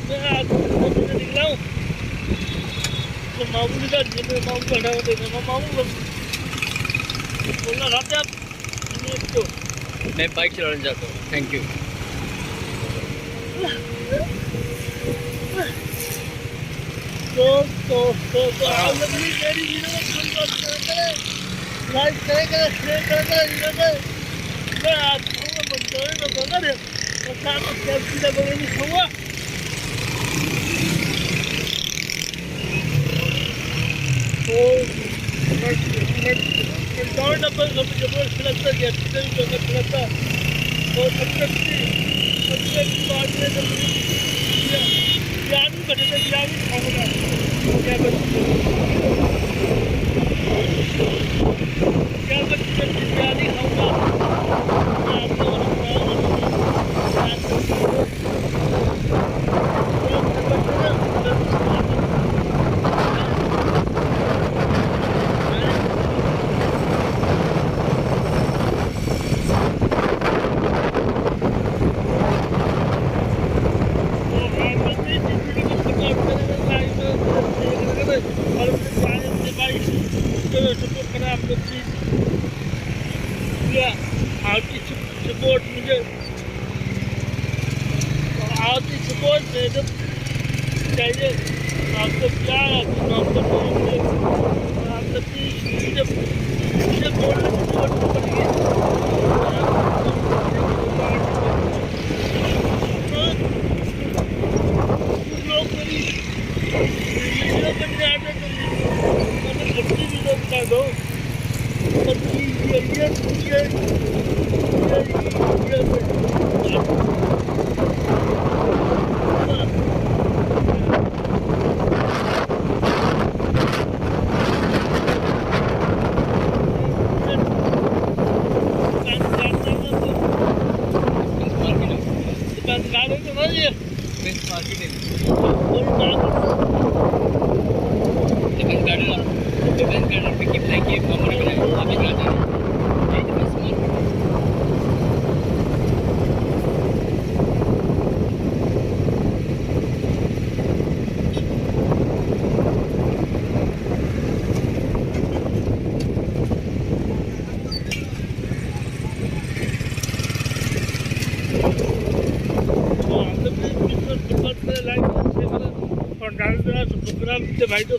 मैं आज मैं निकला हूँ तो मामू के साथ मामू बैठा हुआ देखा मामू बोलना रात आप तो मैं बाइक चलाने जाता हूँ। Thank you. तो आप लोग भी मेरी वीडियो को लाइक करें शेयर करें मैं आज खाऊंगा मंचूरियन और बर्गर है और साथ में कैप्सी का बर्गर भी खाऊंगा। तो मैकडॉनल्ड डब्बल कभी जबरदस्त लगता है, कैप्सी का भी बर्गर लगता है और सबसे अच्छी बात है जब बिरयानी बने थे बिरयानी खाऊंगा क्या बच्चे बिरयानी खाऊंगा आप लोगों आपकी सपोर्ट मुझे आपकी सपोर्ट में तो चाहिए आपको प्यार आपको आप सबकी मुझे बोलने की जरूरत पड़ेगी। कुछ लोग मेरी वीडियो बनने आते तो मैंने अपनी वीडियो बना दो भाई तो